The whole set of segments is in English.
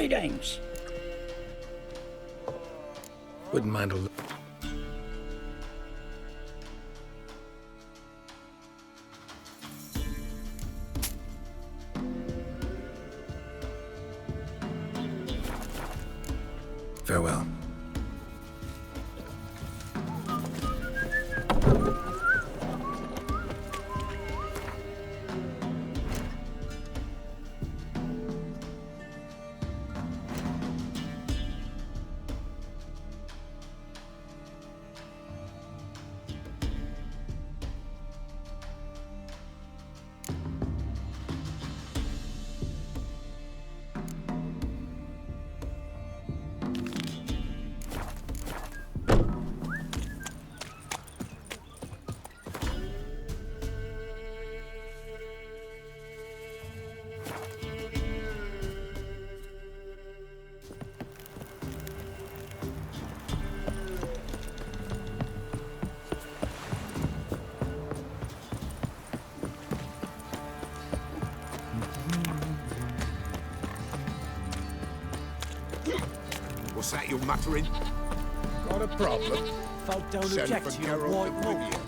Greetings. Wouldn't mind a look. Farewell. What's that you're muttering? Got a problem? Folk don't Send object for to your Geralt white and wool. with you.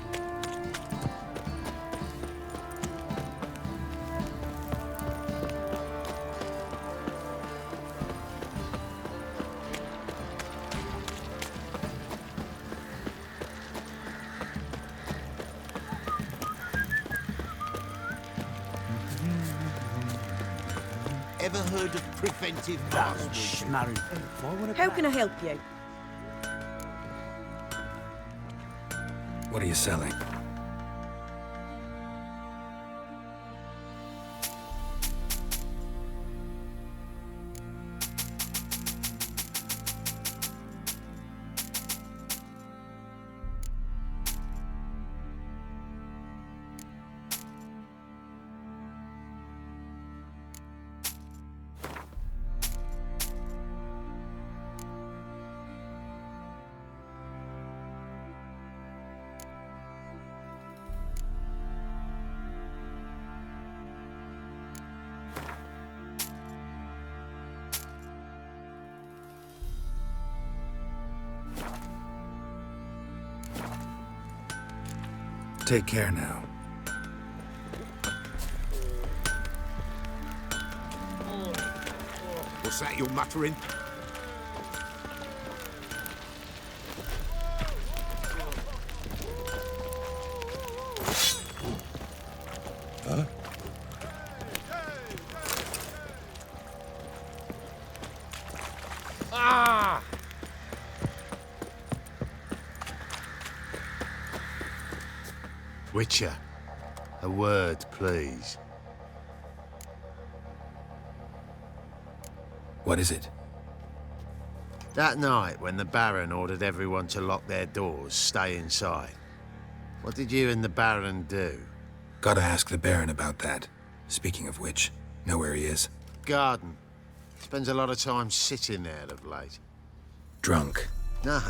Ever heard of preventive password? How can I help you? What are you selling? Take care now. What's that you're muttering? Huh? Ah! Witcher, a word, please. What is it? That night when the Baron ordered everyone to lock their doors, stay inside. What did you and the Baron do? Gotta ask the Baron about that. Speaking of which, know where he is? Garden. Spends a lot of time sitting there of late. Drunk. No,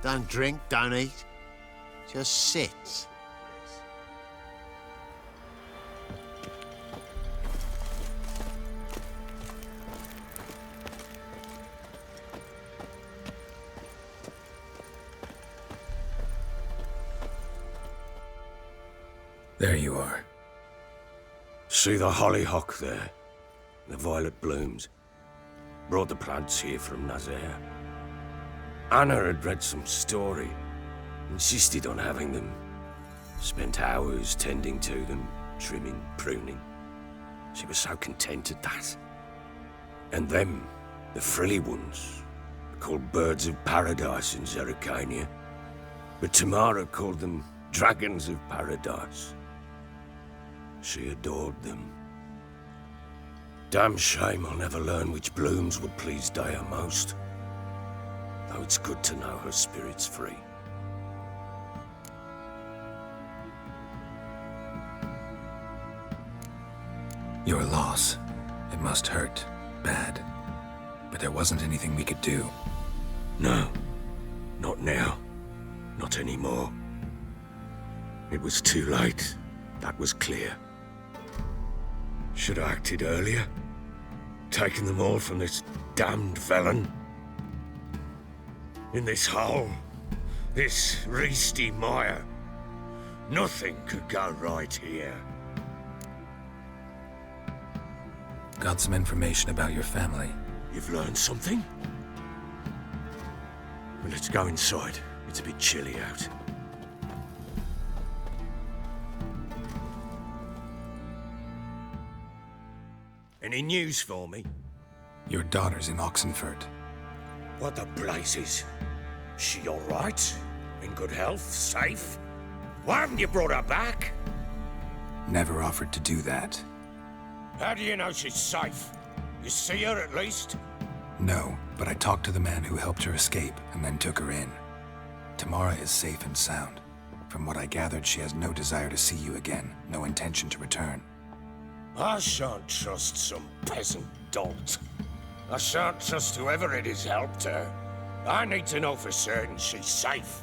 don't drink, don't eat. Just sit. There you are. See the hollyhock there? The violet blooms. Brought the plants here from Nazaire. Anna had read some story. Insisted on having them. Spent hours tending to them, trimming, pruning. She was so content at that. And them, the frilly ones, called birds of paradise in Zerrikania. But Tamara called them dragons of paradise. She adored them. Damn shame I'll never learn which blooms would please Dea most. Though it's good to know her spirit's free. Your loss. It must hurt. Bad. But there wasn't anything we could do. No, not now. Not anymore. It was too late. That was clear. Should have acted earlier. Taking them all from this damned felon. In this hole, this reesty mire. Nothing could go right here. Got some information about your family. You've learned something? Well, let's go inside. It's a bit chilly out. Any news for me? Your daughter's in Oxenford. What the blazes? She all right? In good health? Safe? Why haven't you brought her back? Never offered to do that. How do you know she's safe? You see her at least? No, but I talked to the man who helped her escape and then took her in. Tamara is safe and sound. From what I gathered, she has no desire to see you again, no intention to return. I shan't trust some peasant dolt. I shan't trust whoever it is helped her. I need to know for certain she's safe.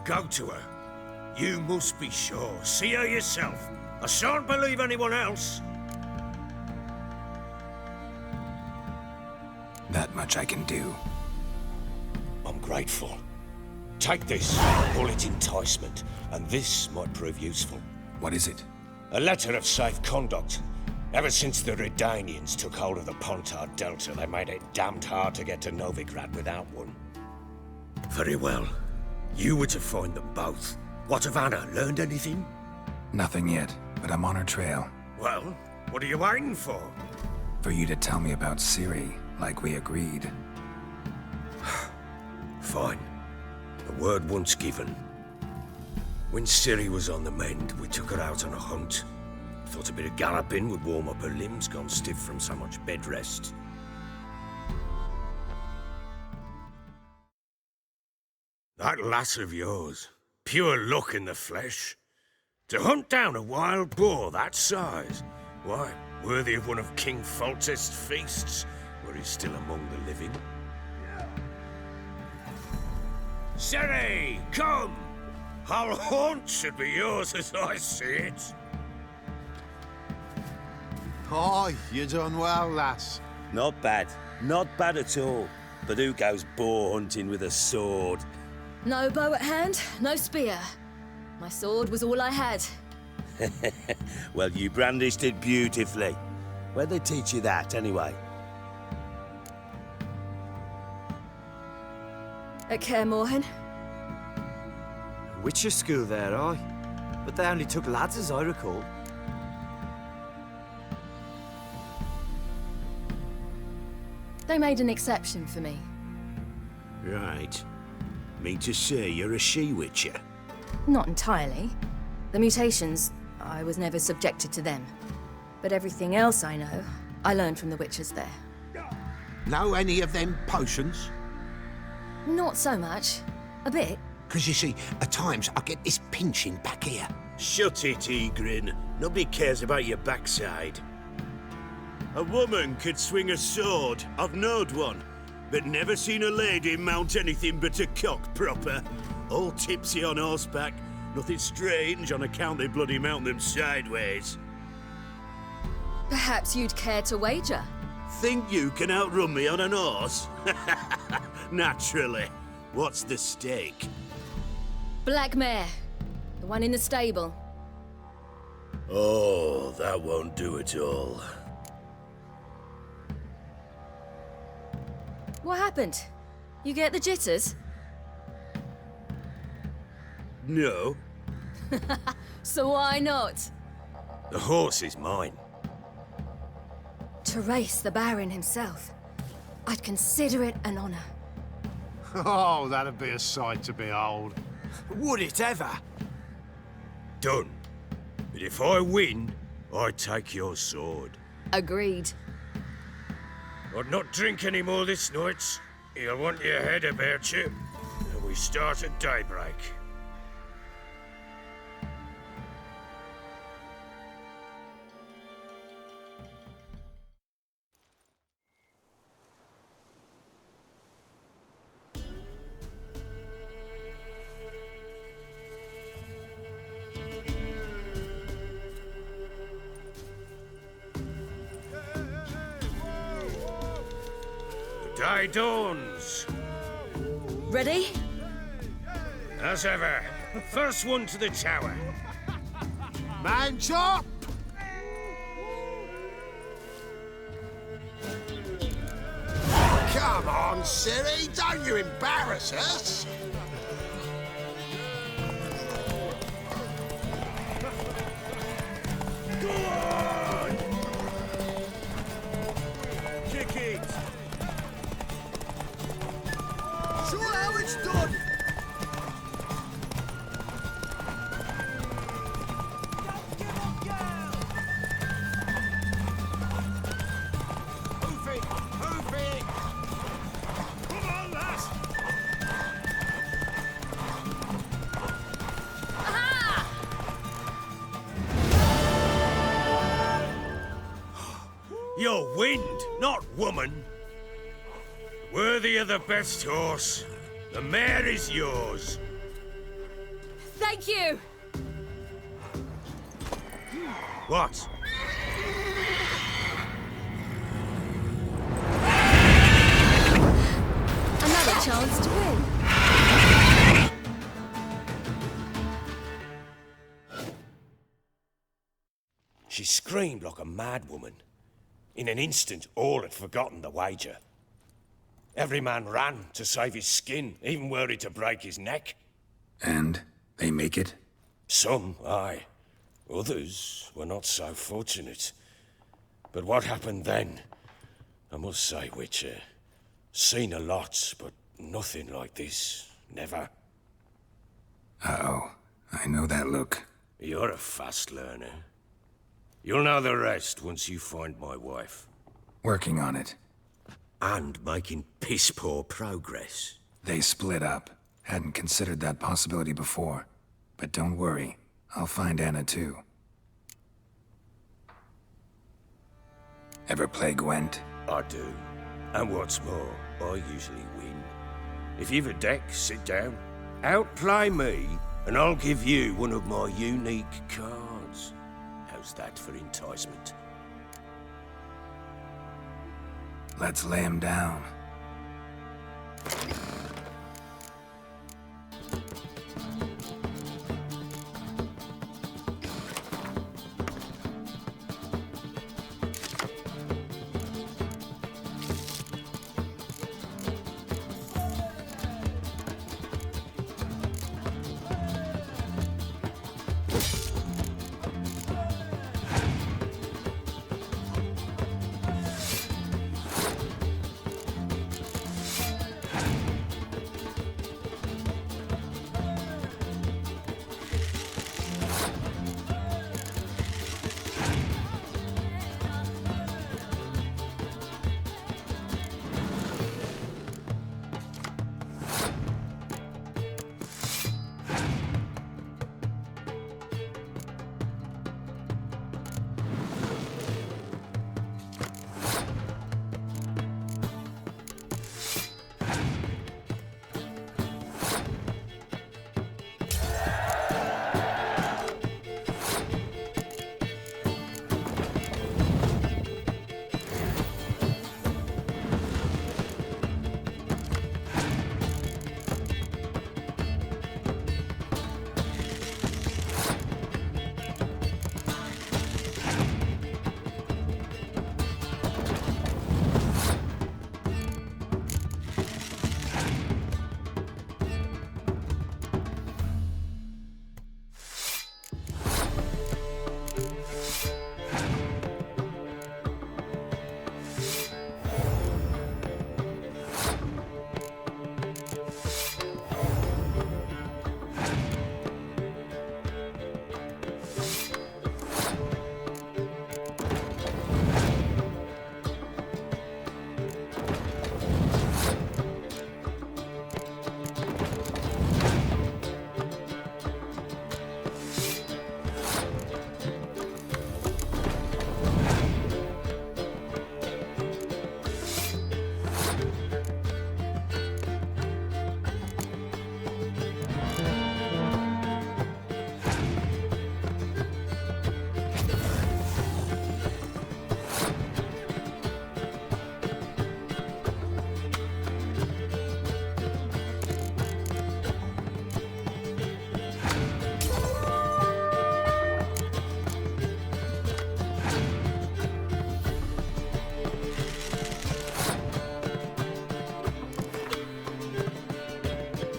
Go to her. You must be sure. See her yourself. I shan't believe anyone else. That much I can do. I'm grateful. Take this, call it enticement, and this might prove useful. What is it? A letter of safe conduct. Ever since the Redanians took hold of the Pontar Delta, they made it damned hard to get to Novigrad without one. Very well. You were to find them both. What of Anna? Learned anything? Nothing yet, but I'm on her trail. Well, what are you waiting for? For you to tell me about Ciri, like we agreed. Fine. The word once given. When Ciri was on the mend, we took her out on a hunt. Thought a bit of galloping would warm up her limbs, gone stiff from so much bed rest. That lass of yours, pure luck in the flesh. To hunt down a wild boar that size, why, worthy of one of King Foltest's feasts, were he still among the living. Ciri, come! Our haunt should be yours as I see it. Oh, you done well, lass. Not bad. Not bad at all. But who goes boar hunting with a sword? No bow at hand, no spear. My sword was all I had. Well, you brandished it beautifully. Where'd they teach you that, anyway? At Kaer Morhen. Witcher school there, aye. But they only took lads, as I recall. They made an exception for me. Right. Mean to say you're a she-witcher? Not entirely. The mutations, I was never subjected to them. But everything else I know, I learned from the witches there. Know any of them potions? Not so much. A bit. Because you see, at times I get this pinching back here. Shut it, Egrin. Nobody cares about your backside. A woman could swing a sword. I've knowed one. But never seen a lady mount anything but a cock proper. All tipsy on horseback. Nothing strange on account they bloody mount them sideways. Perhaps you'd care to wager? Think you can outrun me on an horse? Naturally. What's the stake? Black mare. The one in the stable. Oh, that won't do it all. What happened? You get the jitters? No. So why not? The horse is mine. To race the Baron himself. I'd consider it an honor. Oh, that'd be a sight to behold. Would it ever? Done. But if I win, I take your sword. Agreed. I'd not drink any more this night. You'll want your head about you. And we start at daybreak. Day dawns. Ready? As ever, first one to the tower. Man chop! Come on, Siri, don't you embarrass us! Go on! Kick it! Show how it's done! Move it! Move it! Come on, lass! You're wind, not woman. Worthy of the best horse. The mare is yours. Thank you! What? Another chance to win. She screamed like a mad woman. In an instant, all had forgotten the wager. Every man ran to save his skin, even were he to break his neck. And they make it? Some, aye. Others were not so fortunate. But what happened then? I must say, Witcher, seen a lot, but nothing like this. Never. Uh-oh. I know that look. You're a fast learner. You'll know the rest once you find my wife. Working on it. And making piss-poor progress. They split up. Hadn't considered that possibility before. But don't worry. I'll find Anna too. Ever play Gwent? I do. And what's more, I usually win. If you've a deck, sit down. Outplay me, and I'll give you one of my unique cards. How's that for enticement? Let's lay him down.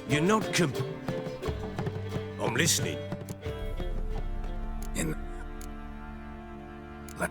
You're not I'm listening. In... Let...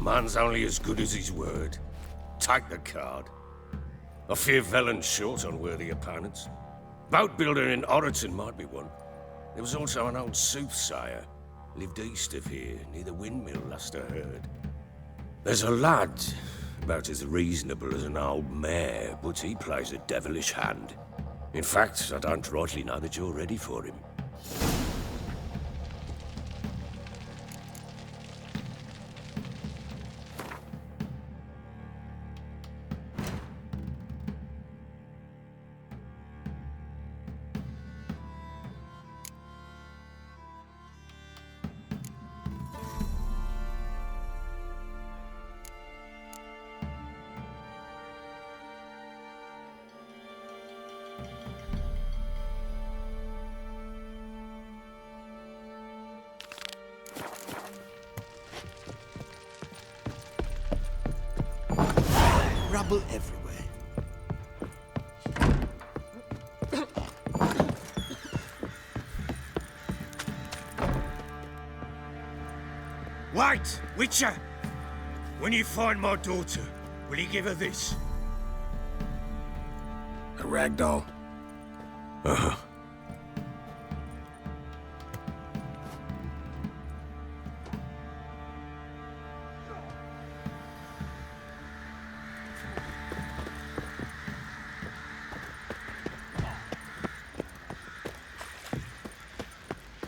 Man's only as good as his word. Take the card. I fear Velen's short on worthy opponents. Boat builder in Oroton might be one. There was also an old soothsayer. Lived east of here, near the windmill, last I heard. There's a lad, about as reasonable as an old mare, but he plays a devilish hand. In fact, I don't rightly know that you're ready for him. Rubble everywhere. Wait, Witcher! When you find my daughter, will you give her this? A ragdoll. Uh-huh.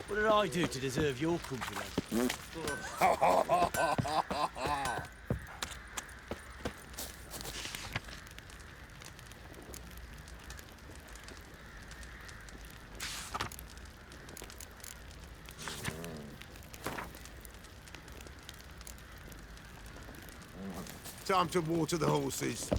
What did I do to deserve your company? time to water the horses.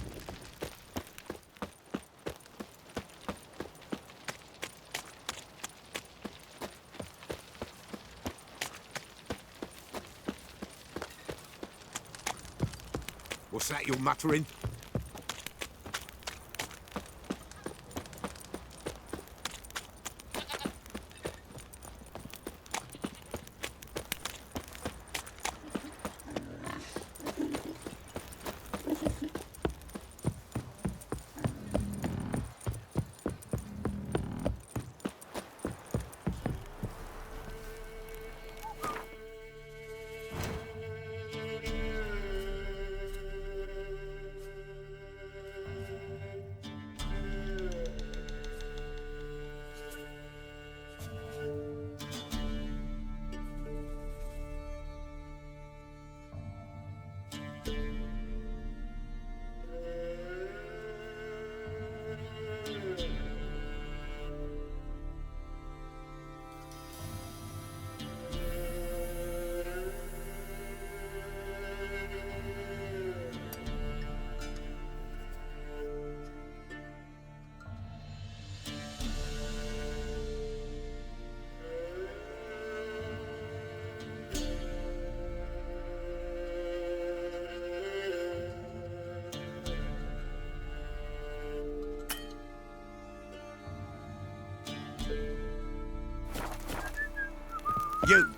What's that you're muttering? You!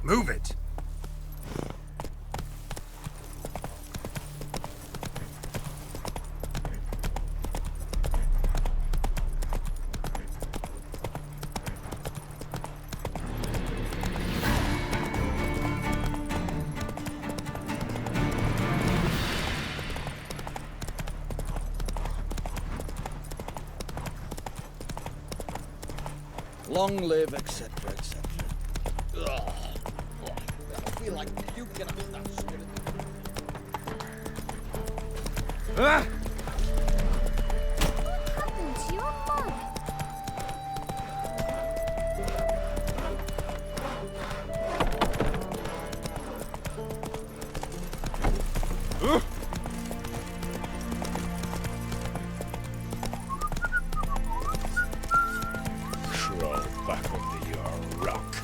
Move it! Long live, etc., etc. Ugh. I feel like puking after that shit. What happened to your mum? Crawl back under your rock.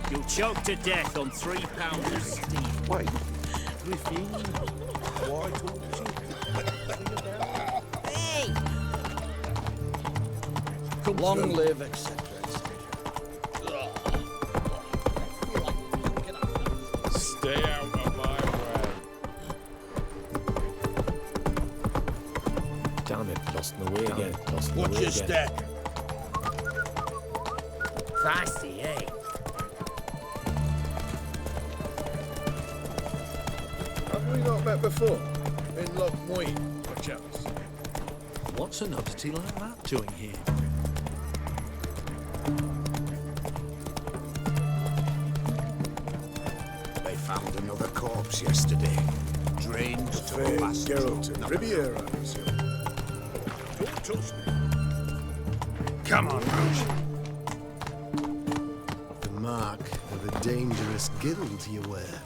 You'll choke to death on 3 pounds of steel. Wait, refuse. Why talk to Hey! Long live, etc., Stay out of my way. Damn it, lost my way again. Watch your step. Feisty, eh? Have we not met before? In Lockmoy, perchance? What's an oddity like that doing here? They found another corpse yesterday. Drained to the last Geralt drop. and Riviera, I presume. Don't touch me. Come on, Rouge. The mark of a dangerous guild you wear.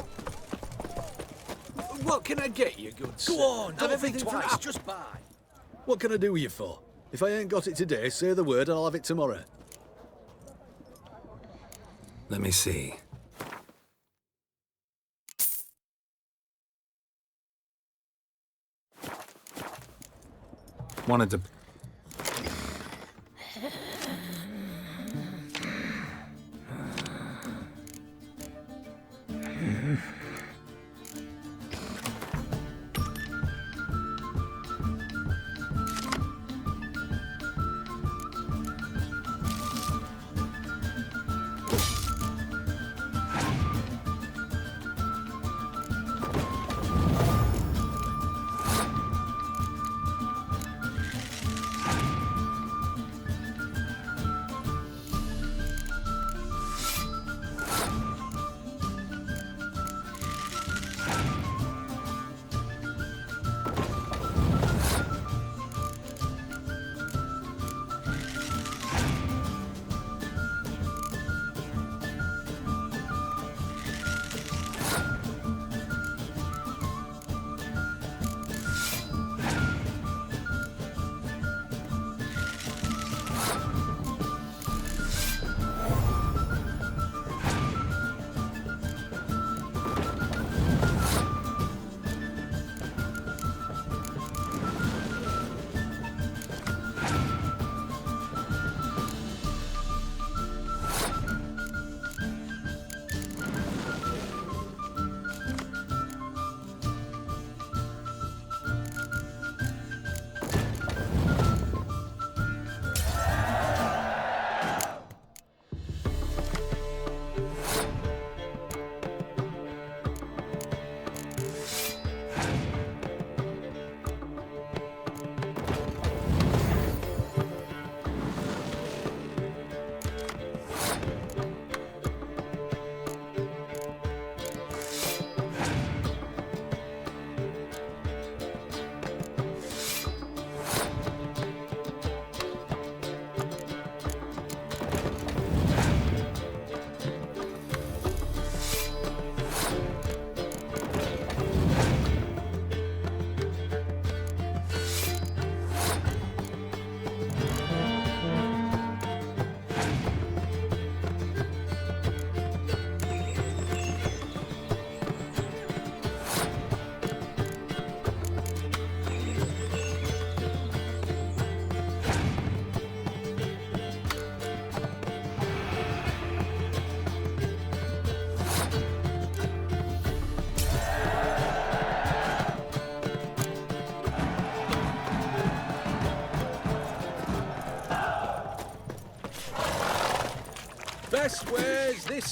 What can I get you, good sir? Go on, Have don't everything think for twice, us. just buy. What can I do you for? If I ain't got it today, say the word and I'll have it tomorrow. Let me see. Wanted to...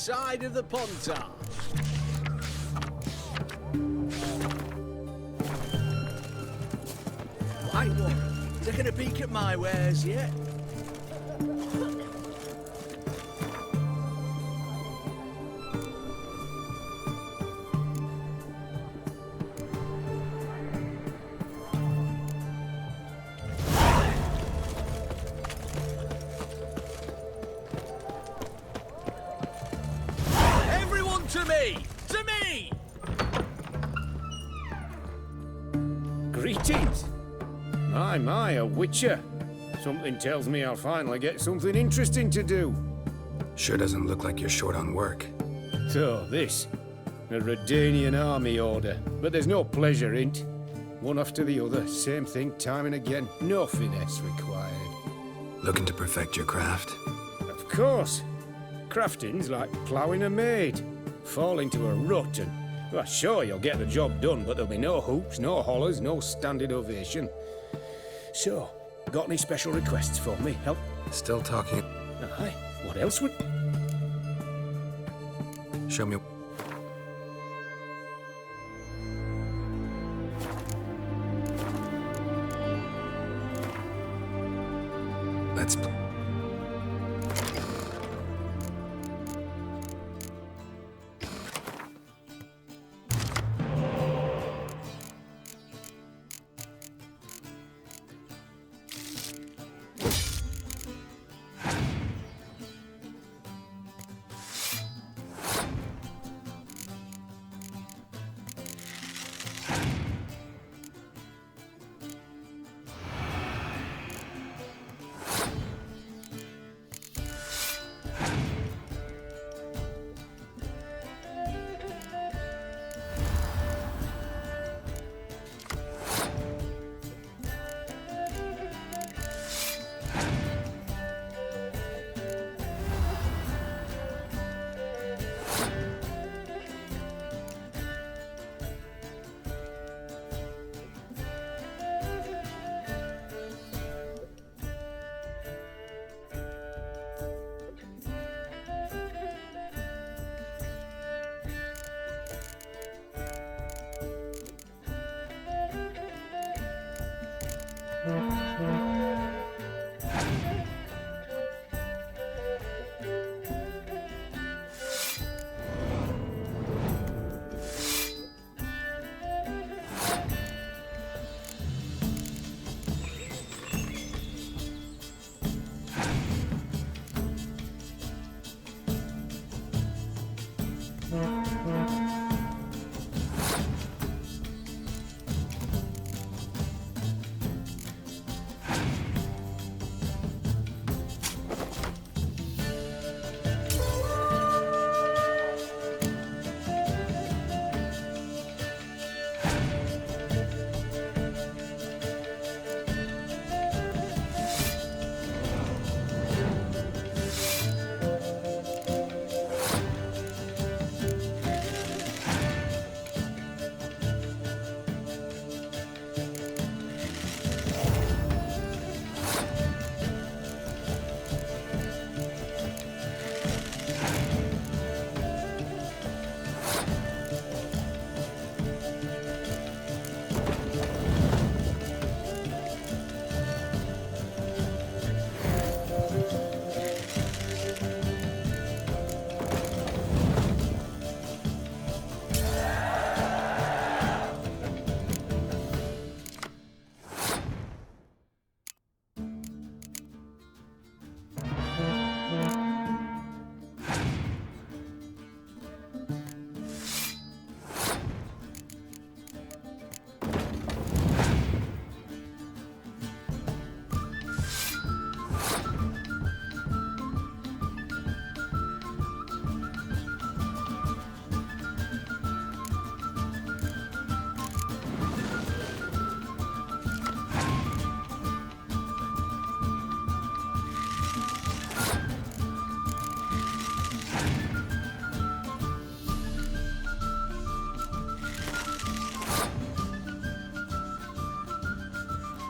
side of the pontage. Right, Warren, taking a peek at my wares yet? Everyone to me! To me! Greetings. My, a witcher. Something tells me I'll finally get something interesting to do. Sure doesn't look like you're short on work. So, this. A Redanian army order. But there's no pleasure in't. One after the other, same thing time and again. No finesse required. Looking to perfect your craft? Of course. Crafting's like ploughing a maid. Fall into a rut and... Well, sure, you'll get the job done, but there'll be no hoops, no hollers, no standing ovation. So, got any special requests for me? Help? Still talking. Aye. What else would... Show me. Let's...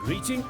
Greeting?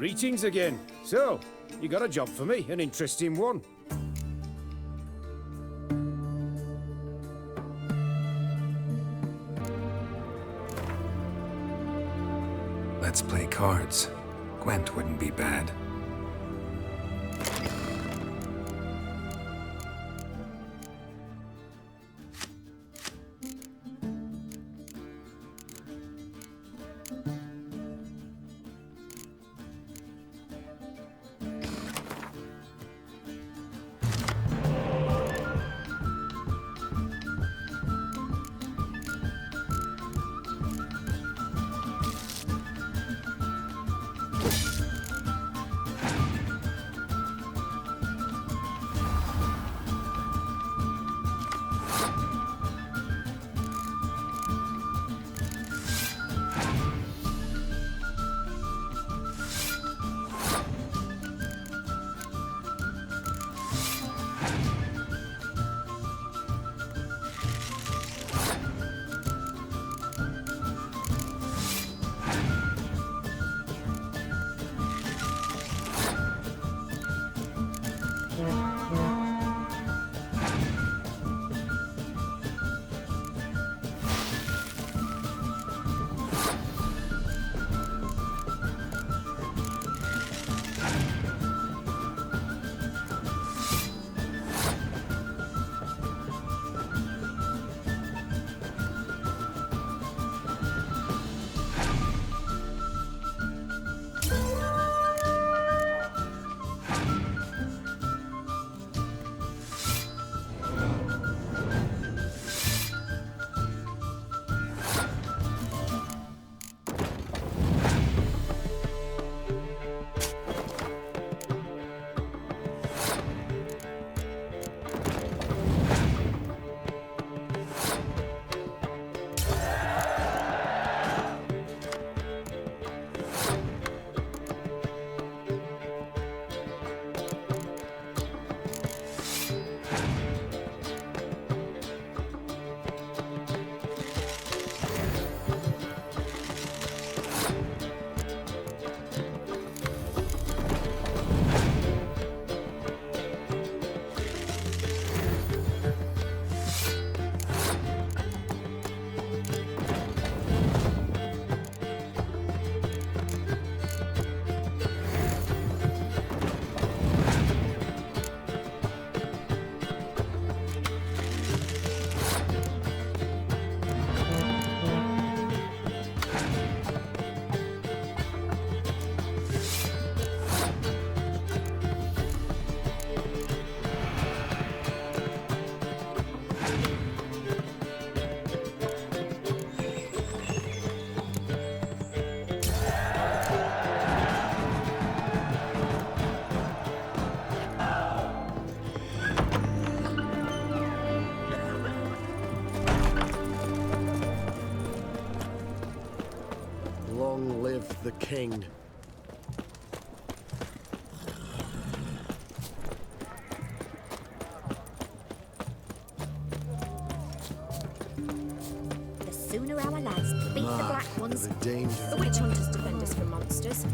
Greetings again. So, you got a job for me, an interesting one. Let's play cards. Gwent wouldn't be bad. The king. The sooner our lads beat the black ones, the danger. the witch hunters defend us from monsters.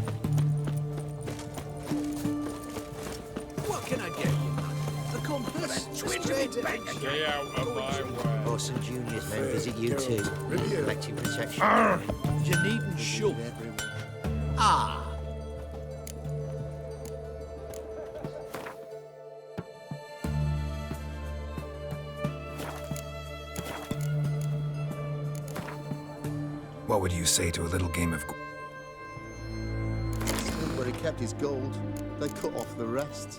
What can I get you? The compass? Stay out of my way. Orson Junior's men visit you too, collecting protection. You needn't shove. Ah! What would you say to a little game of... Where he kept his gold, they cut off the rest.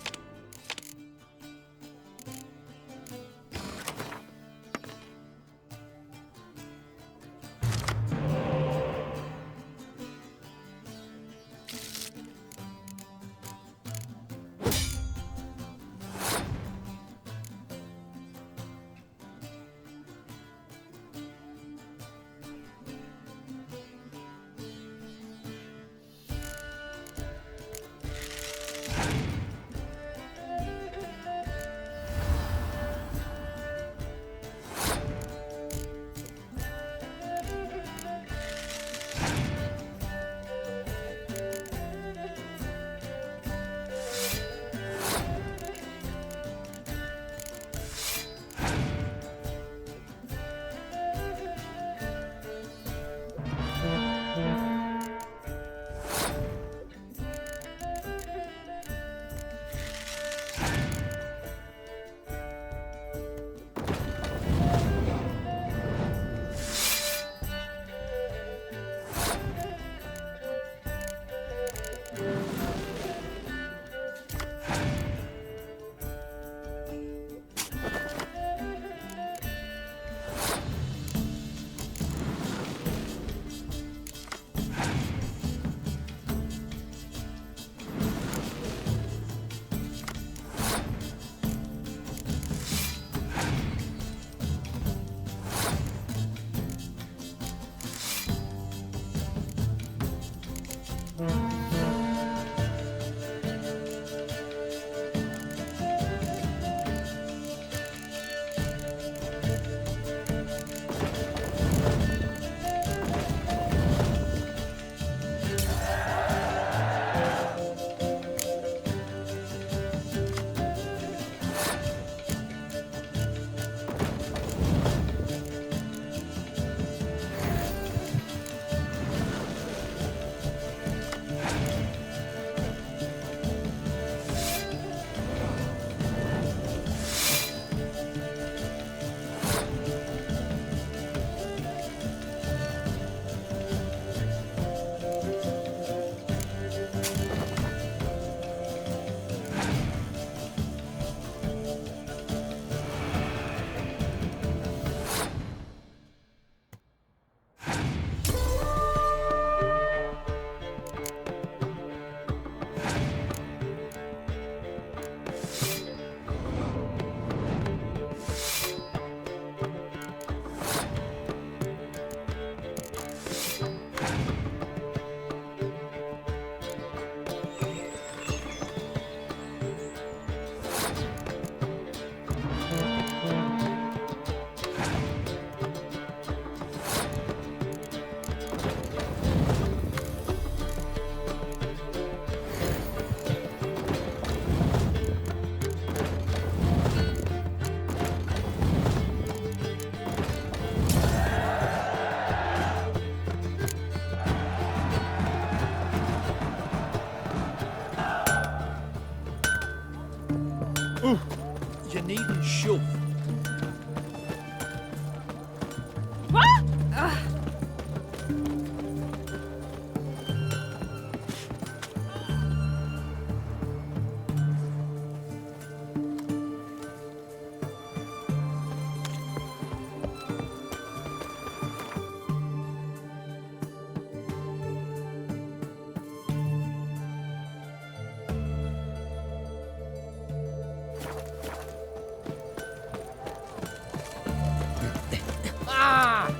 You needn't shove.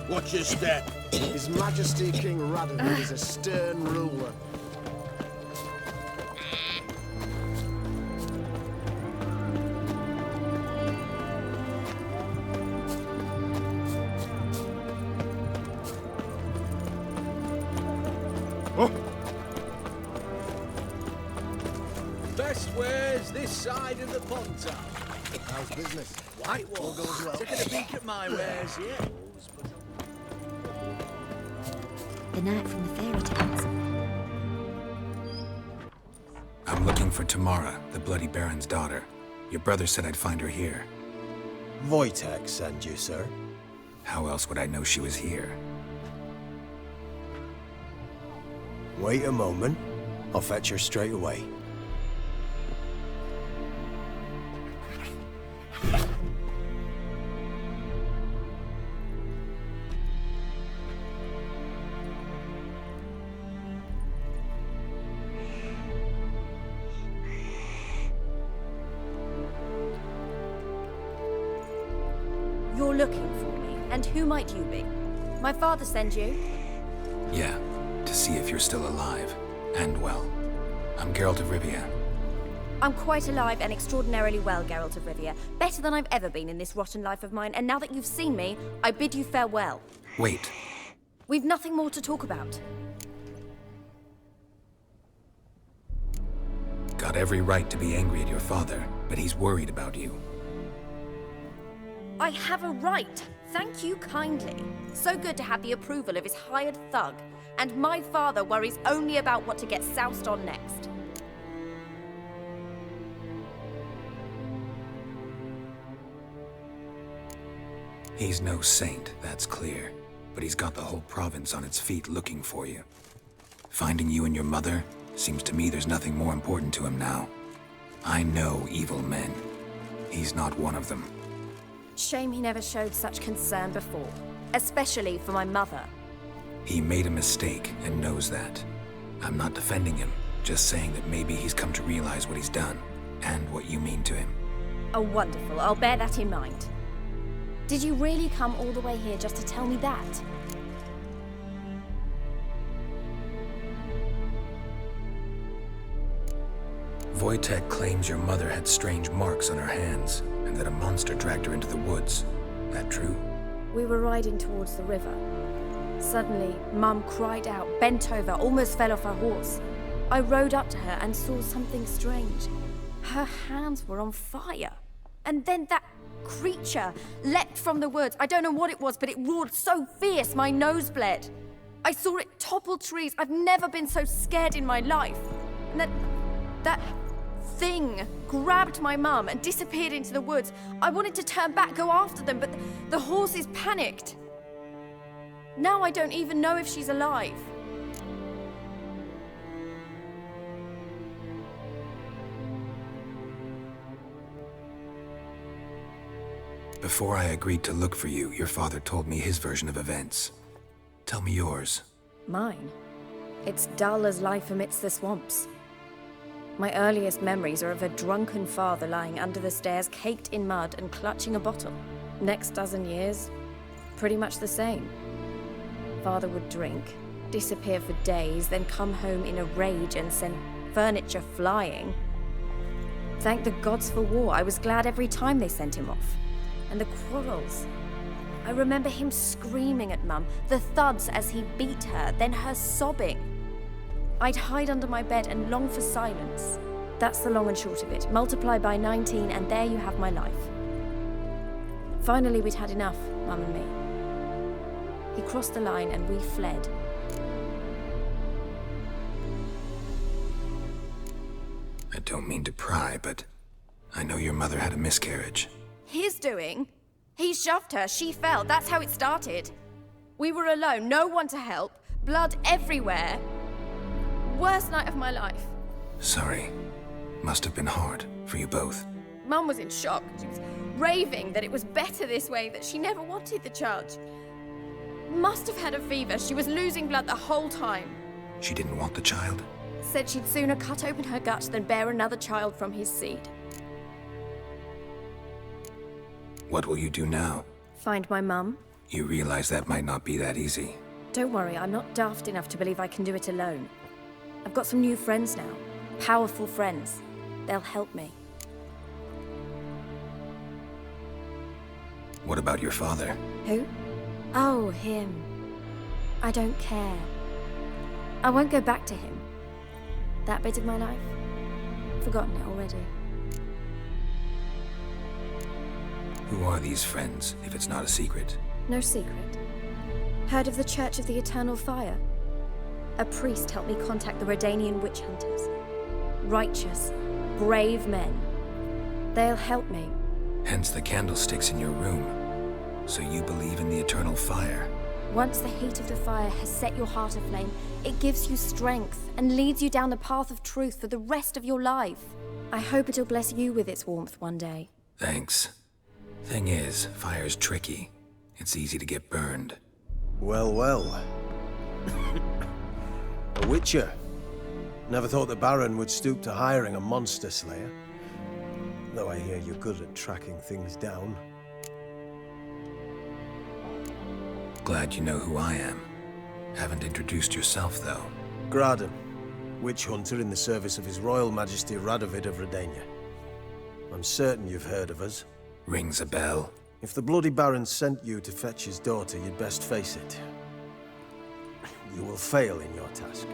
Watch your step. His Majesty King Radovid is a stern ruler. Best wares this side of the Pontar. How's business? Whitewash. All goes well. Taking a peek at my wares, yeah? The night from the fairy tales. I'm looking for Tamara, the Bloody Baron's daughter. Your brother said I'd find her here. Wojtek sent you, sir. How else would I know she was here? Wait a moment. I'll fetch her straight away. You're looking for me, and who might you be? My father sent you? Yeah, to see if you're still alive. And well. I'm Geralt of Rivia. I'm quite alive and extraordinarily well, Geralt of Rivia. Better than I've ever been in this rotten life of mine, and now that you've seen me, I bid you farewell. Wait. We've nothing more to talk about. Got every right to be angry at your father, but he's worried about you. I have a right. Thank you kindly. So good to have the approval of his hired thug. And my father worries only about what to get soused on next. He's no saint, that's clear. But he's got the whole province on its feet looking for you. Finding you and your mother, seems to me there's nothing more important to him now. I know evil men. He's not one of them. Shame he never showed such concern before. Especially for my mother. He made a mistake and knows that. I'm not defending him, just saying that maybe he's come to realize what he's done, and what you mean to him. Oh, wonderful. I'll bear that in mind. Did you really come all the way here just to tell me that? Wojtek claims your mother had strange marks on her hands, and that a monster dragged her into the woods. That true? We were riding towards the river. Suddenly, Mum cried out, bent over, almost fell off her horse. I rode up to her and saw something strange. Her hands were on fire. And then that creature leapt from the woods. I don't know what it was, but it roared so fierce my nose bled. I saw it topple trees. I've never been so scared in my life. And that thing grabbed my mum and disappeared into the woods. I wanted to turn back, go after them, but the horses panicked. Now I don't even know if she's alive. Before I agreed to look for you, your father told me his version of events. Tell me yours. Mine? It's dull as life amidst the swamps. My earliest memories are of a drunken father lying under the stairs, caked in mud and clutching a bottle. Next dozen years, pretty much the same. Father would drink, disappear for days, then come home in a rage and send furniture flying. Thank the gods for war. I was glad every time they sent him off. And the quarrels. I remember him screaming at Mum, the thuds as he beat her, then her sobbing. I'd hide under my bed and long for silence. That's the long and short of it. Multiply by 19 and there you have my life. Finally, we'd had enough, Mum and me. He crossed the line and we fled. I don't mean to pry, but I know your mother had a miscarriage. His doing? He shoved her, she fell, that's how it started. We were alone, no one to help, blood everywhere. Worst night of my life. Sorry. Must have been hard for you both. Mum was in shock. She was raving that it was better this way, that she never wanted the child. Must have had a fever. She was losing blood the whole time. She didn't want the child? Said she'd sooner cut open her gut than bear another child from his seed. What will you do now? Find my mum. You realize that might not be that easy. Don't worry, I'm not daft enough to believe I can do it alone. I've got some new friends now. Powerful friends. They'll help me. What about your father? Who? Oh, him. I don't care. I won't go back to him. That bit of my life? Forgotten it already. Who are these friends, if it's not a secret? No secret. Heard of the Church of the Eternal Fire? A priest helped me contact the Redanian witch hunters. Righteous, brave men. They'll help me. Hence the candlesticks in your room. So you believe in the eternal fire? Once the heat of the fire has set your heart aflame, it gives you strength and leads you down the path of truth for the rest of your life. I hope it'll bless you with its warmth one day. Thanks. Thing is, fire's tricky. It's easy to get burned. Well, well. A witcher. Never thought the Baron would stoop to hiring a monster slayer. Though I hear you're good at tracking things down. Glad you know who I am. Haven't introduced yourself, though. Graden, witch hunter in the service of His Royal Majesty Radovid of Redania. I'm certain you've heard of us. Rings a bell. If the bloody Baron sent you to fetch his daughter, you'd best face it. You will fail in your task.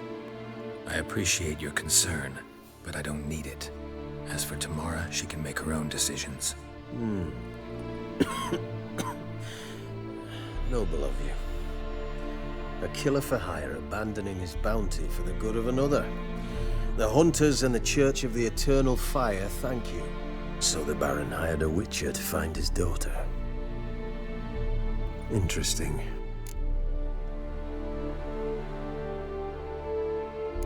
I appreciate your concern, but I don't need it. As for Tamara, she can make her own decisions. Noble of you. A killer for hire abandoning his bounty for the good of another. The hunters and the Church of the Eternal Fire thank you. So the Baron hired a witcher to find his daughter. Interesting.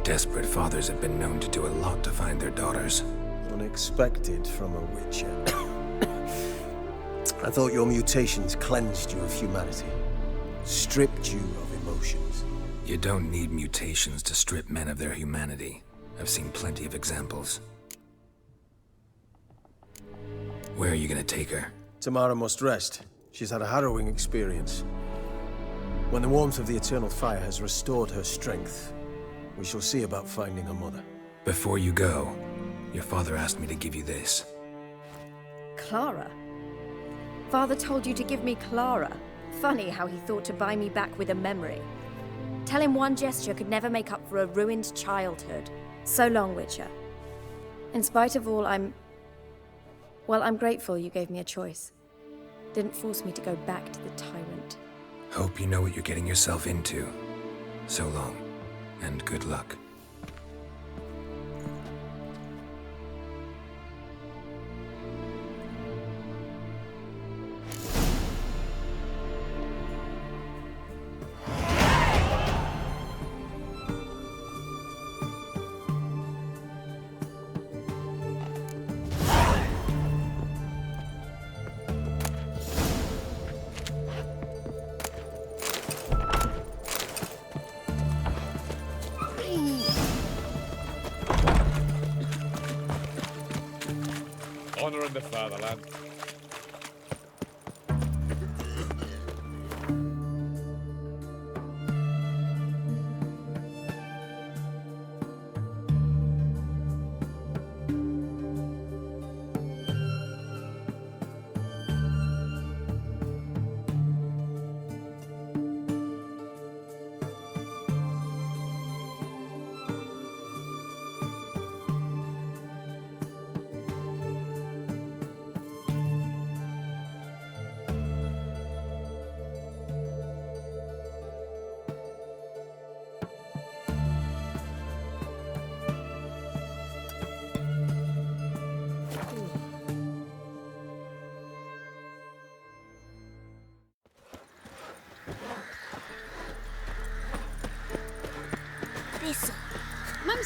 Desperate fathers have been known to do a lot to find their daughters. Unexpected from a witcher. I thought your mutations cleansed you of humanity. Stripped you of emotions. You don't need mutations to strip men of their humanity. I've seen plenty of examples. Where are you gonna take her? Tamara must rest. She's had a harrowing experience. When the warmth of the Eternal Fire has restored her strength, we shall see about finding her mother. Before you go, your father asked me to give you this. Clara? Father told you to give me Clara. Funny how he thought to buy me back with a memory. Tell him one gesture could never make up for a ruined childhood. So long, Witcher. In spite of all, I'm grateful you gave me a choice. Didn't force me to go back to the tyrant. Hope you know what you're getting yourself into. So long, and good luck. Honouring the fatherland.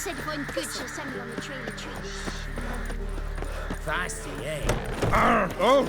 said if I'm good, she'll send me on the trail of treats. Feisty, eh? Oh!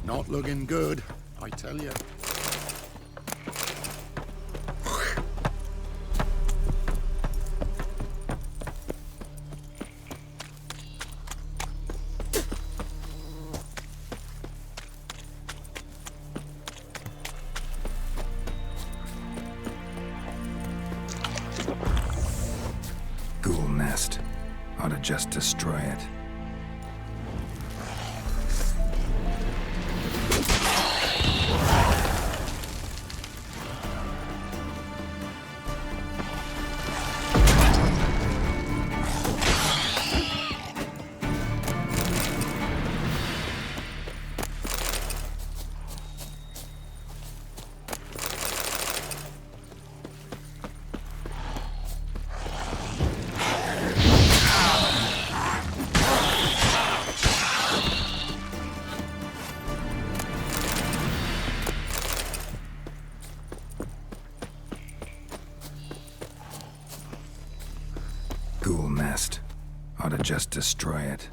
Not looking good, I tell you. Ghoul nest. Ought to just destroy it. Ghoul nest. Ought to just destroy it.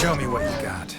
Show me what you got.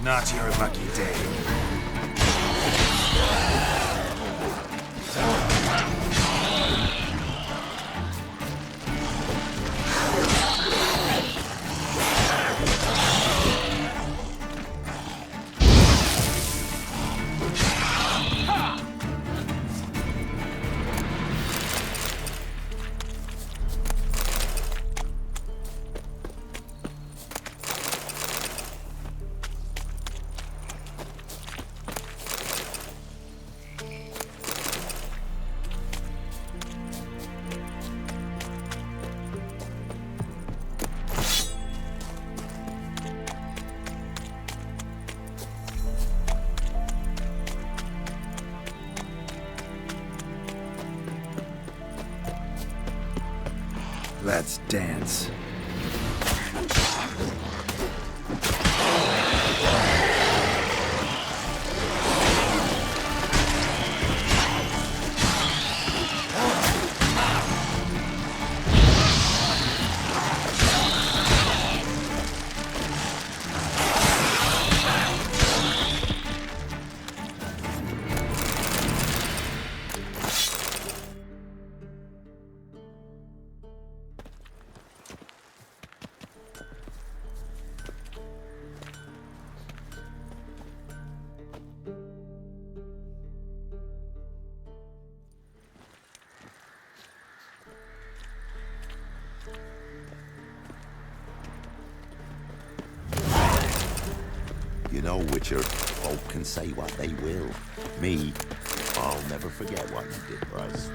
Not your lucky day. Let's dance. You know, Witcher, folk can say what they will. Me, I'll never forget what you did, Bryce.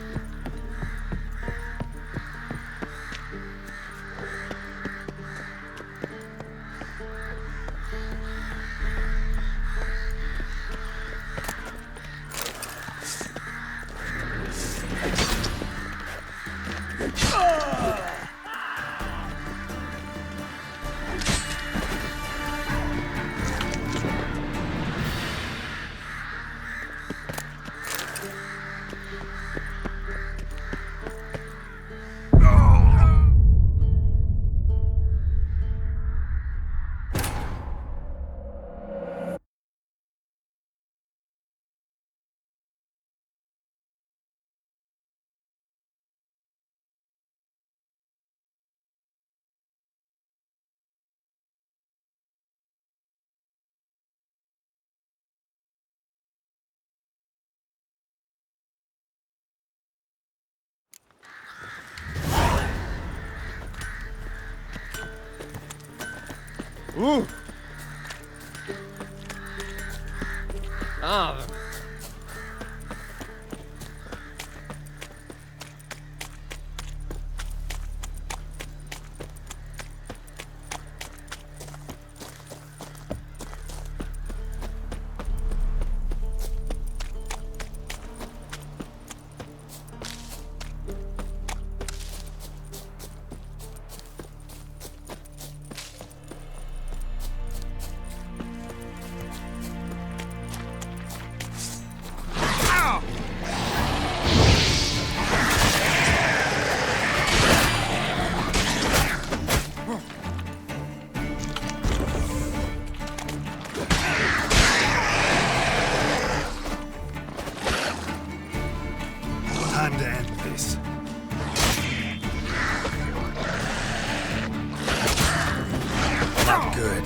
Ooh. Ah. Time to end this. Not good.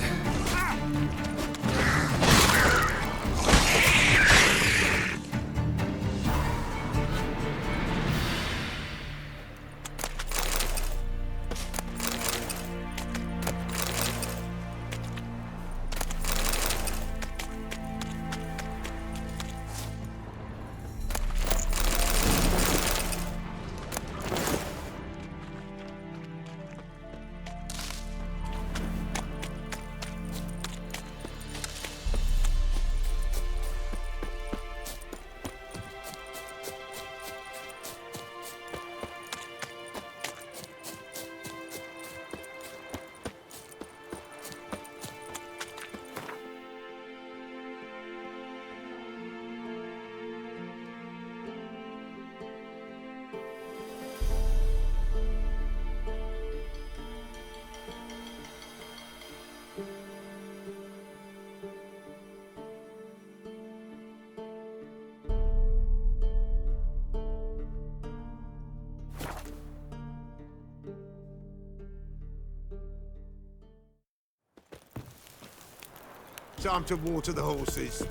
Time to water the horses.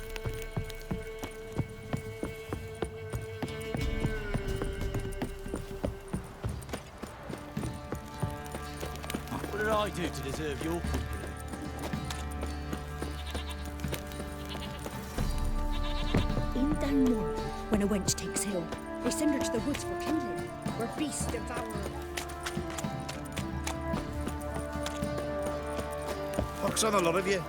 What did I do to deserve your company? In Dunmore, when a wench takes ill, they send her to the woods for kindling, where beasts devour her. Pox on a lot of you.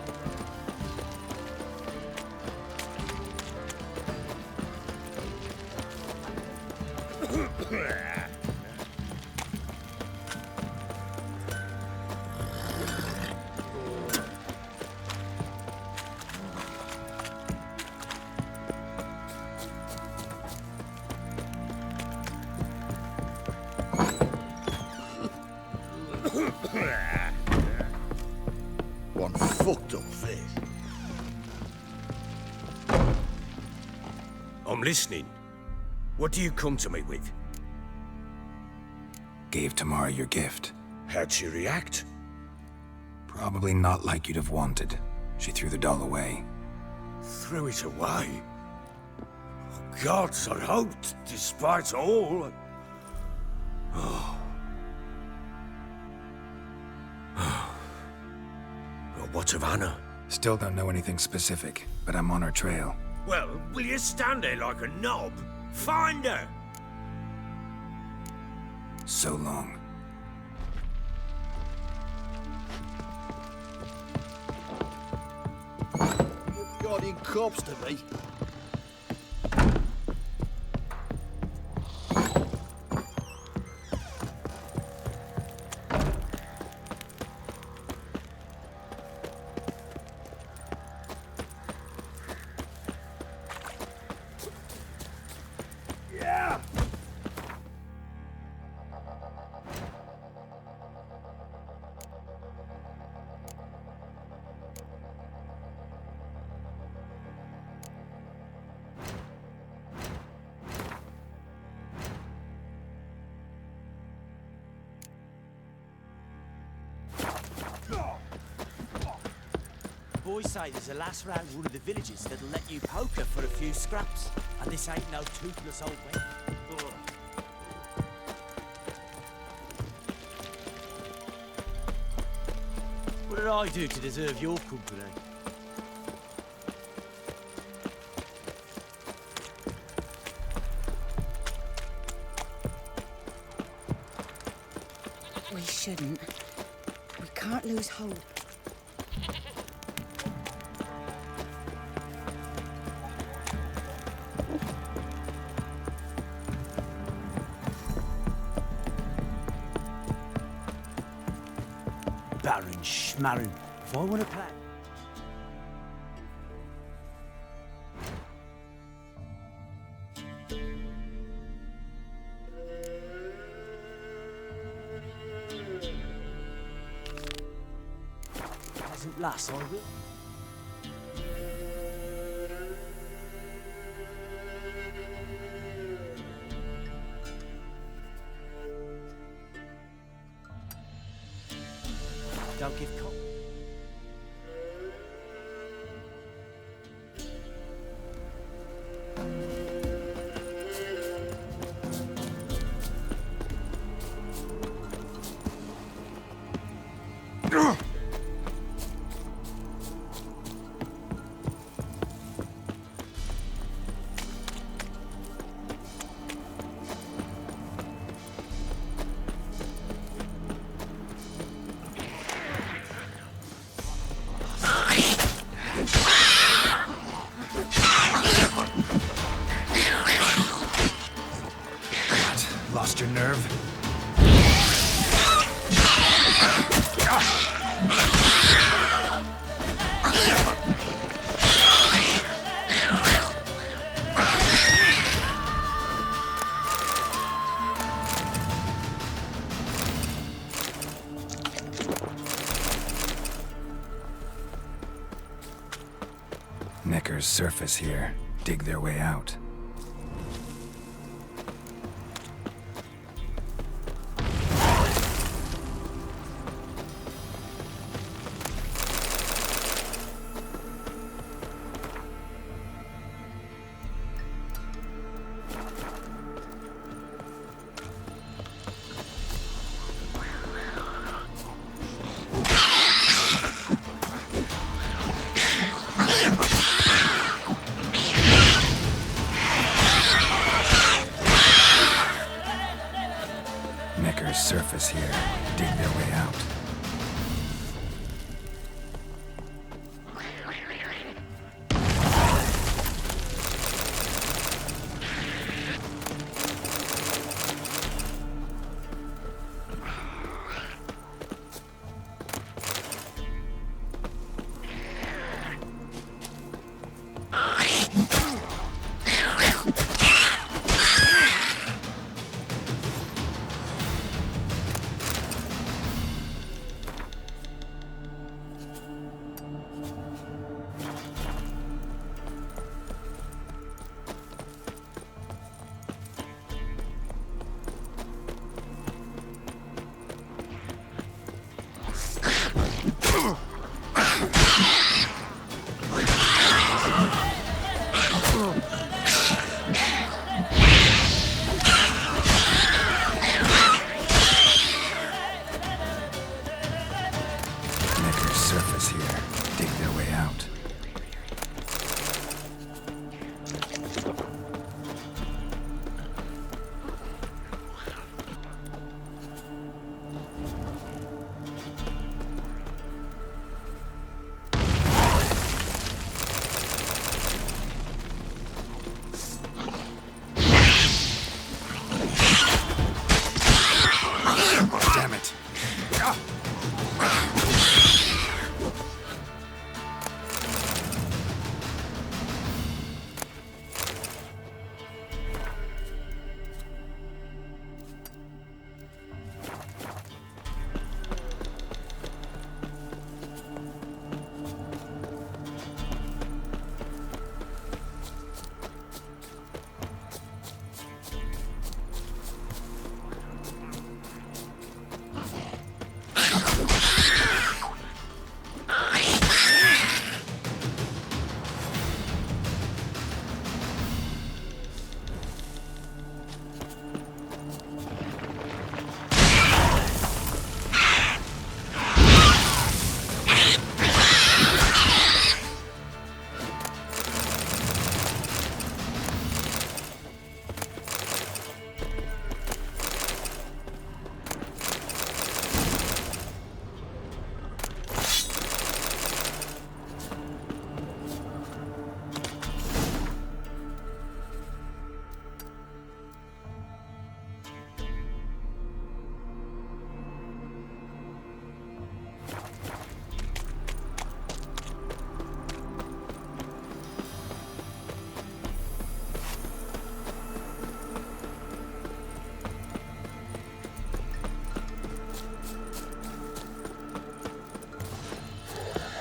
I'm listening. What do you come to me with? Gave Tamara your gift. How'd she react? Probably not like you'd have wanted. She threw the doll away. Threw it away? Oh, gods, I hoped, despite all... Oh. Well, what of Anna? Still don't know anything specific, but I'm on her trail. Well, will you stand there like a knob? Find her! So long. Guardian corpse to me. Boys say there's a lass round one of the villages that'll let you poker for a few scraps, and this ain't no toothless old wench. Ugh. What did I do to deserve your company? We shouldn't. We can't lose hope. Baron Schmarren. If I want to play... Hasn't lass, I will. Don't give cop. Lost your nerve? Necker's surface here. Dig their way out. Surface here. Dig their way out.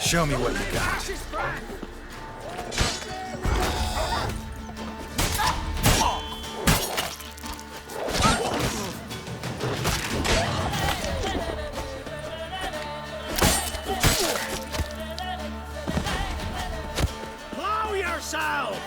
Show me what you got. Blow yourself!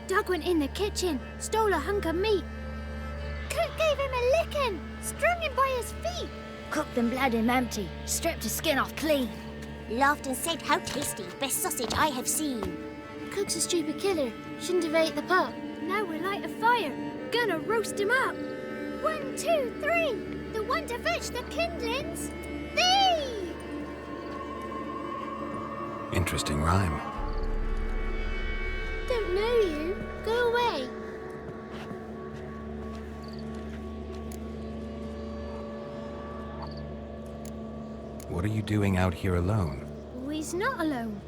Dog went in the kitchen, stole a hunk of meat. Cook gave him a licking, strung him by his feet. Cooked and bled him empty, stripped his skin off clean. Laughed and said, "How tasty, best sausage I have seen." Cook's a stupid killer, shouldn't have ate the pup. Now we'll light a fire, gonna roast him up. 1, 2, 3, the one to fetch the kindlings. Thee! Interesting rhyme. Don't know you. Go away. What are you doing out here alone? We's not alone.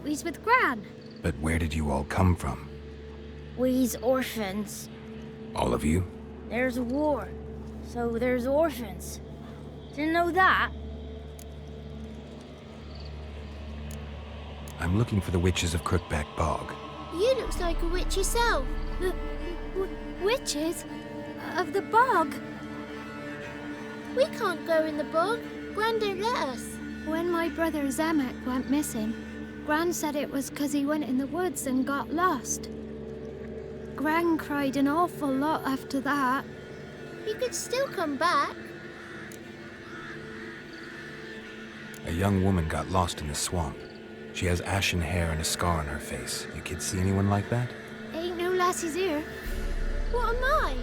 We's with Gran. But where did you all come from? We's orphans. All of you? There's a war, so there's orphans. Didn't know that? I'm looking for the witches of Crookback Bog. You look like a witch yourself. Witches? Of the bog? We can't go in the bog. Gran don't let us. When my brother Zemek went missing, Gran said it was 'cause he went in the woods and got lost. Gran cried an awful lot after that. You could still come back. A young woman got lost in the swamp. She has ashen hair and a scar on her face. You kids see anyone like that? Ain't no lassies here. What am I?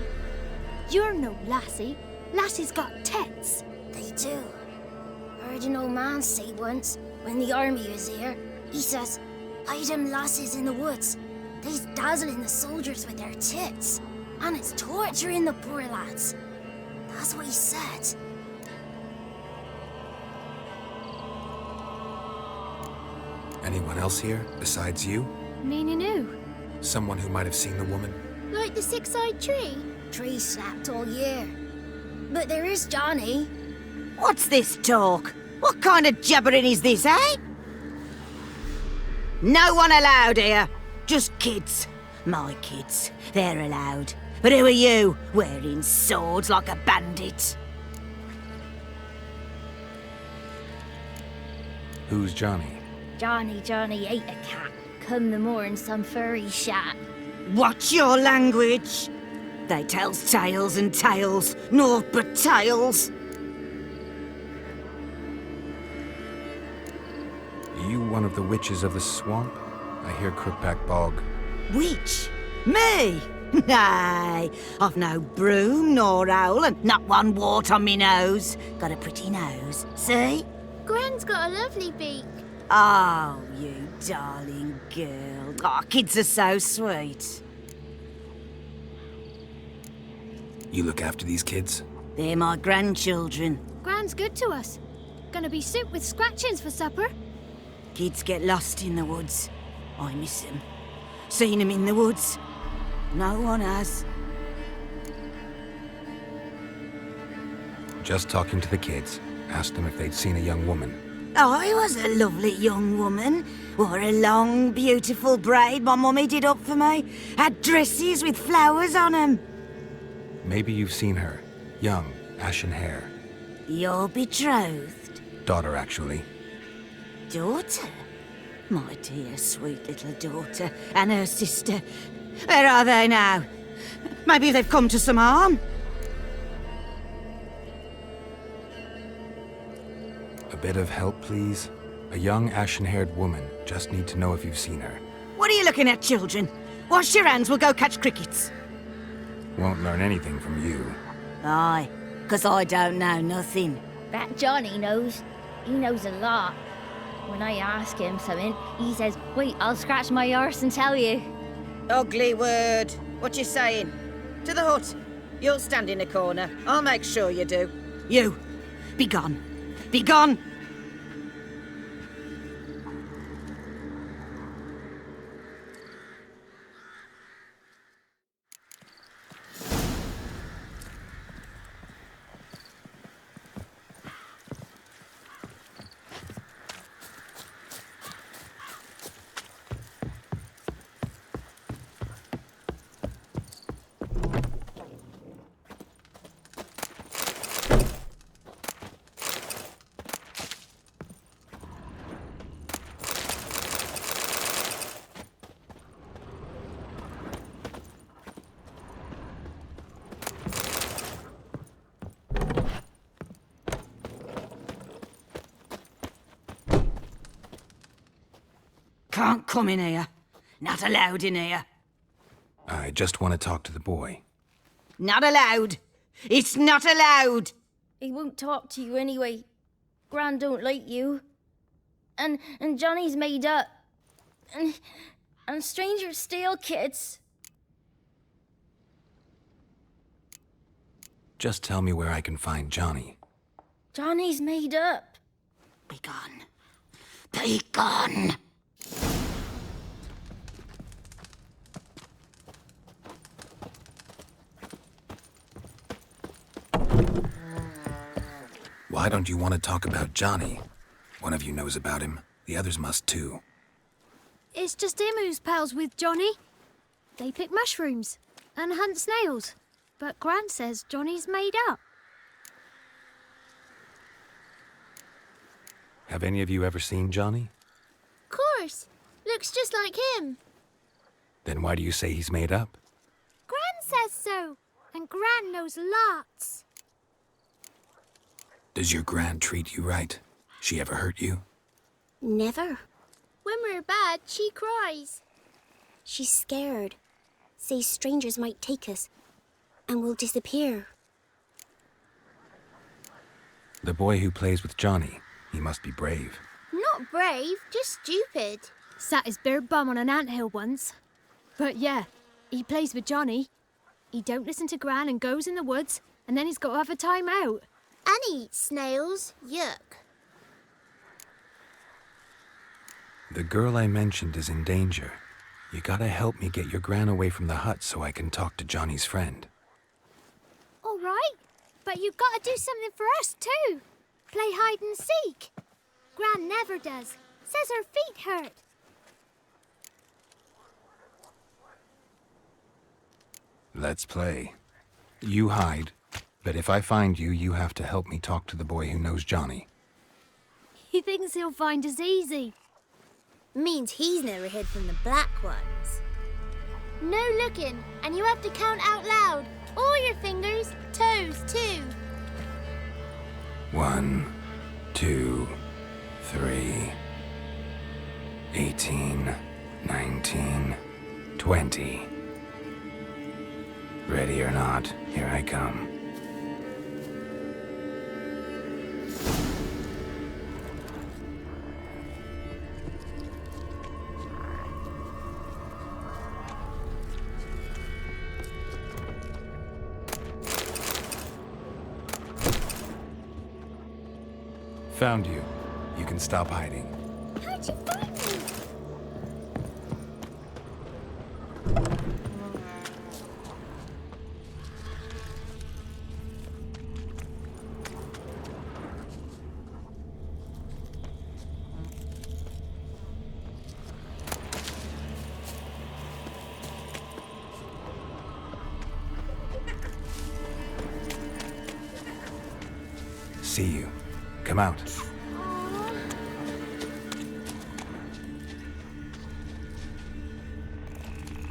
You're no lassie. Lassie's got tits. They do. I heard an old man say once, when the army was here, he says, hide them lasses in the woods. They's dazzling the soldiers with their tits. And it's torturing the poor lads. That's what he said. Anyone else here, besides you? Meaning who? Someone who might have seen the woman? Like the six-eyed tree? Tree slapped all year. But there is Johnny. What's this talk? What kind of jabbering is this, eh? No one allowed here. Just kids. My kids. They're allowed. But who are you, wearing swords like a bandit? Who's Johnny? Johnny ate a cat. Come the morn some furry shat. Watch your language. They tells tales and tales, naught but tales. Are you one of the witches of the swamp? I hear Crookback Bog. Witch? Me? Nay, I've no broom nor owl and not one wart on me nose. Got a pretty nose, see? Gran's got a lovely beak. Oh, you darling girl. Oh, kids are so sweet. You look after these kids? They're my grandchildren. Gran's good to us. Gonna be soup with scratchings for supper. Kids get lost in the woods. I miss them. Seen them in the woods. No one has. Just talking to the kids. Asked them if they'd seen a young woman. I was a lovely young woman. Wore a long, beautiful braid my mummy did up for me. Had dresses with flowers on them. Maybe you've seen her. Young, ashen hair. You're betrothed? Daughter, actually. Daughter? My dear, sweet little daughter. And her sister. Where are they now? Maybe they've come to some harm? A bit of help, please? A young, ashen-haired woman. Just need to know if you've seen her. What are you looking at, children? Wash your hands, we'll go catch crickets. Won't learn anything from you. Aye, 'cause I don't know nothing. That Johnny knows. He knows a lot. When I ask him something, he says, wait, I'll scratch my arse and tell you. Ugly word. What you saying? To the hut. You'll stand in a corner. I'll make sure you do. You, be gone. Be gone! Can't come in here. Not allowed in here. I just want to talk to the boy. Not allowed. It's not allowed. He won't talk to you anyway. Gran don't like you. And Johnny's made up. And strangers steal kids. Just tell me where I can find Johnny. Johnny's made up. Be gone. Be gone. Why don't you want to talk about Johnny? One of you knows about him. The others must too. It's just him who's pals with Johnny. They pick mushrooms and hunt snails. But Gran says Johnny's made up. Have any of you ever seen Johnny? Course. Looks just like him. Then why do you say he's made up? Gran says so. And Gran knows lots. Does your Gran treat you right? She ever hurt you? Never. When we're bad, she cries. She's scared. Says strangers might take us. And we'll disappear. The boy who plays with Johnny, he must be brave. Not brave, just stupid. Sat his bare bum on an anthill once. But yeah, he plays with Johnny. He don't listen to Gran and goes in the woods, and then he's got to have a time out. And he eats snails. Yuck. The girl I mentioned is in danger. You gotta help me get your Gran away from the hut so I can talk to Johnny's friend. All right, but you've got to do something for us too. Play hide and seek. Gran never does. Says her feet hurt. Let's play. You hide, but if I find you, you have to help me talk to the boy who knows Johnny. He thinks he'll find us easy. Means he's never hid from the black ones. No looking, and you have to count out loud. All your fingers, toes too. 1, 2, 3, 18, 19, 20. Ready or not, here I come. Found you. You can stop hiding. How'd you find me? See you. Come out.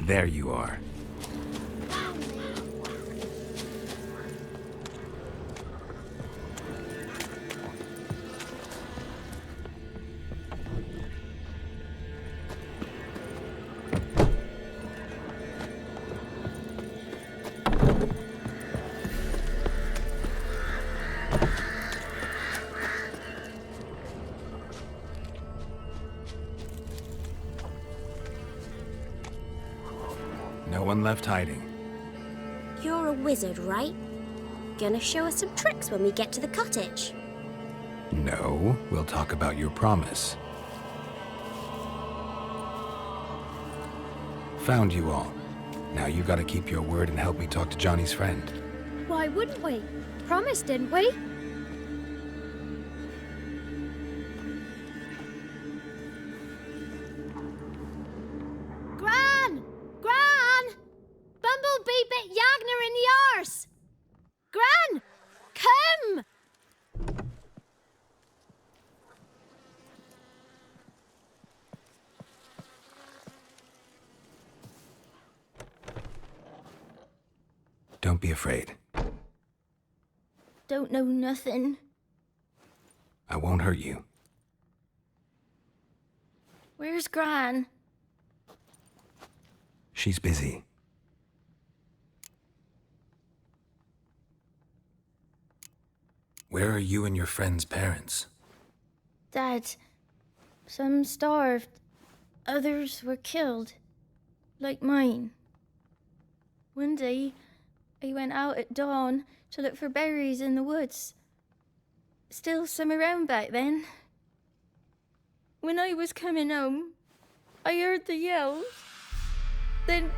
There you are. No one left hiding. You're a wizard, right? Gonna show us some tricks when we get to the cottage. No, we'll talk about your promise. Found you all. Now you gotta keep your word and help me talk to Johnny's friend. Why wouldn't we? Promised, didn't we? Gran! Gran! Bumblebee bit Yagner in the arse! Gran! Come! Don't be afraid. Don't know nothing. I won't hurt you. Where's Gran? She's busy. Where are you and your friend's parents? Dad, some starved. Others were killed. Like mine. One day, I went out at dawn to look for berries in the woods. Still some around back then. When I was coming home, I heard the yells. Then,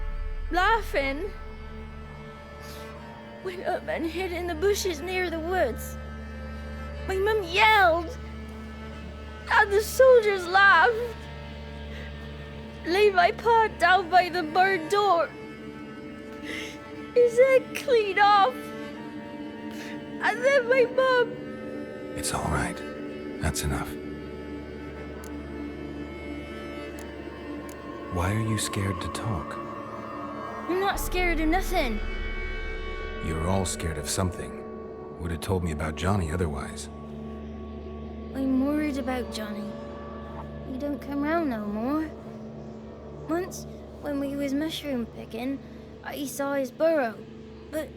laughing, went up and hid in the bushes near the woods. My mum yelled, and the soldiers laughed. lay my paw down by the barn door. His head clean off. And then my mum. It's all right. That's enough. Why are you scared to talk? I'm not scared of nothing. You're all scared of something. Would have told me about Johnny otherwise. I'm worried about Johnny. He don't come round no more. Once, when we was mushroom picking, I saw his burrow, but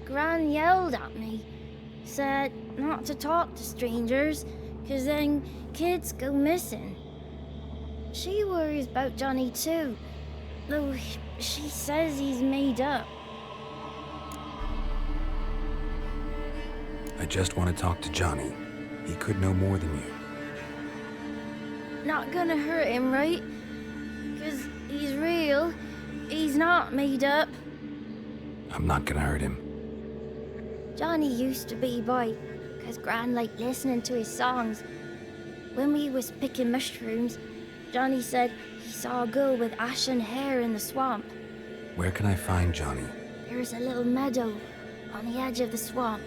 Gran yelled at me, said not to talk to strangers, 'cause then kids go missing. She worries about Johnny too, though she says he's made up. I just want to talk to Johnny. He could know more than you. Not gonna hurt him, right? 'Cause he's real. He's not made up. I'm not gonna hurt him. Johnny used to be boy, 'cause Gran liked listening to his songs. When we was picking mushrooms, Johnny said he saw a girl with ashen hair in the swamp. Where can I find Johnny? There's a little meadow on the edge of the swamp.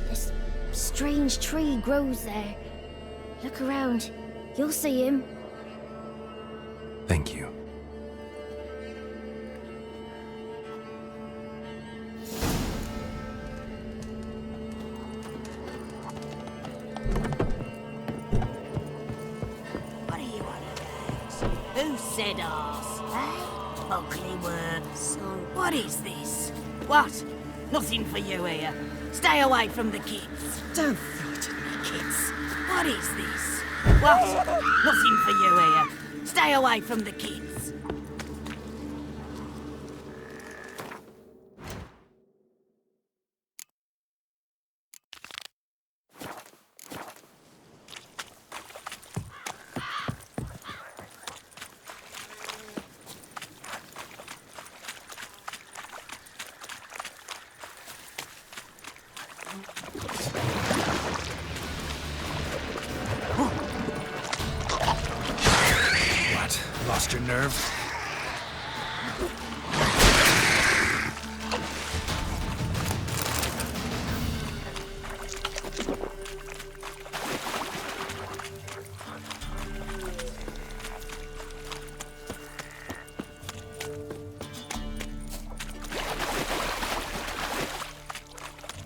This strange tree grows there. Look around. You'll see him. Thank you. What are you on about? Who said arse? Eh? Ugly words. What is this? What? Nothing for you here. Stay away from the kids. Don't frighten me, kids. What is this? What? Nothing for you here. Stay away from the kids. Lost your nerve?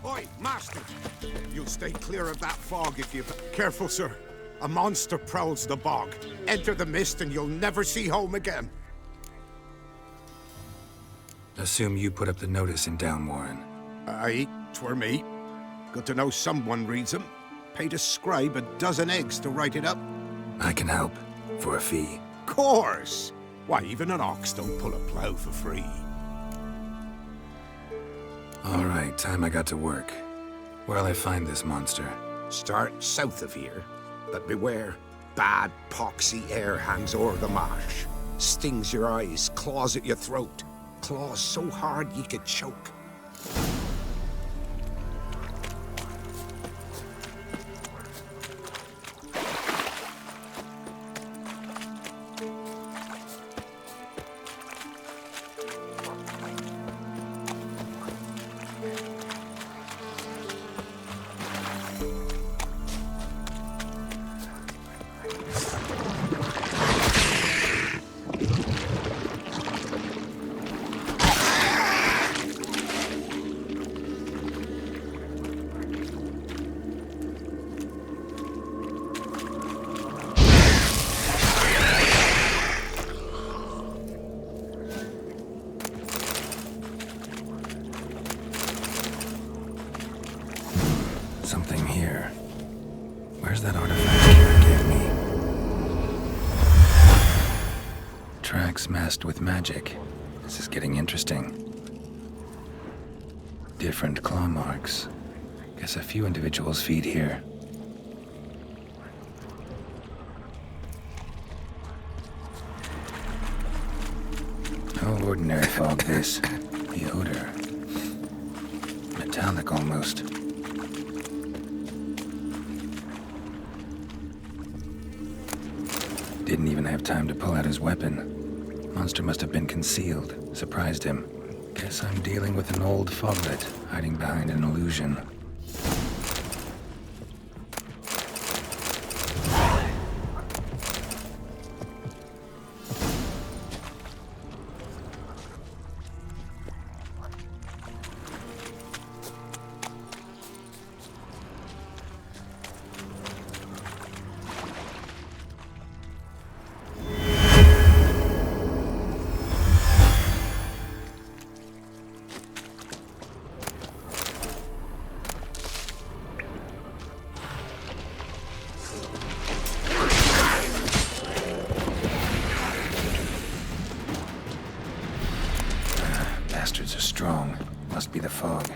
Oi, master! You'll stay clear of that fog if you... Careful, sir. A monster prowls the bog. Enter the mist and you'll never see home again. Assume you put up the notice in Down Warren. Aye, 'twere me. Good to know someone reads them. Paid a scribe a dozen eggs to write it up. I can help. For a fee. Course! Why, even an ox don't pull a plough for free. All right, time I got to work. Where'll I find this monster? Start south of here, but beware. Bad, poxy air hangs o'er the marsh. Stings your eyes, claws at your throat. Claws so hard ye could choke. Something here. Where's that artifact Kira gave me? Tracks masked with magic. This is getting interesting. Different claw marks. Guess a few individuals feed here. No ordinary fog, this. The odor. Metallic almost. Didn't even have time to pull out his weapon. Monster must have been concealed. Surprised him. Guess I'm dealing with an old foglet, hiding behind an illusion. Bastards are strong. Must be the fog.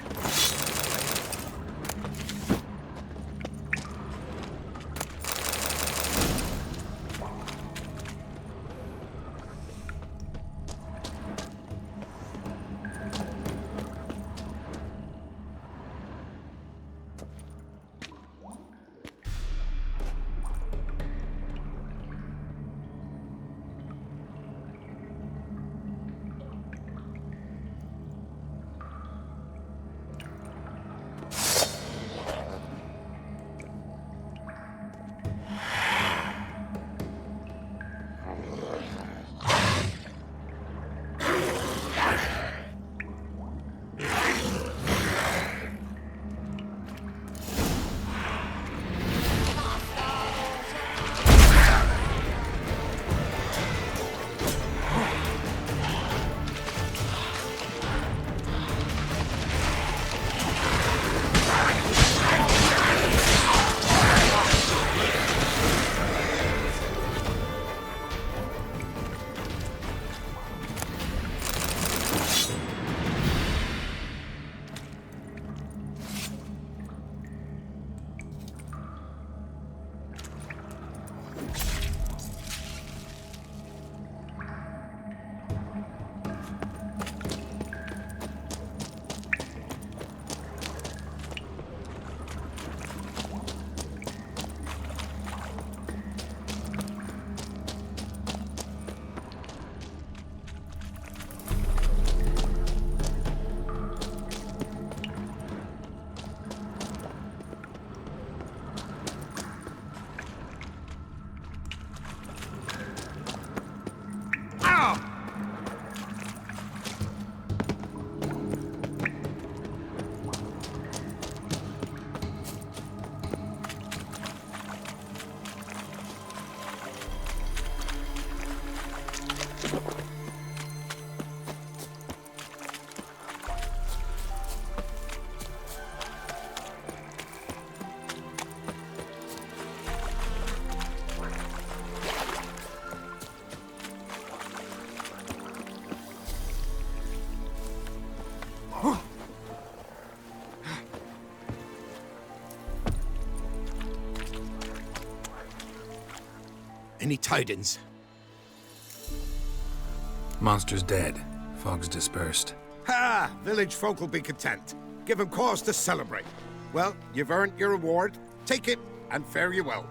Any tidings? Monster's dead. Fog's dispersed. Ha! Village folk will be content. Give 'em cause to celebrate. Well, you've earned your reward. Take it, and fare you well.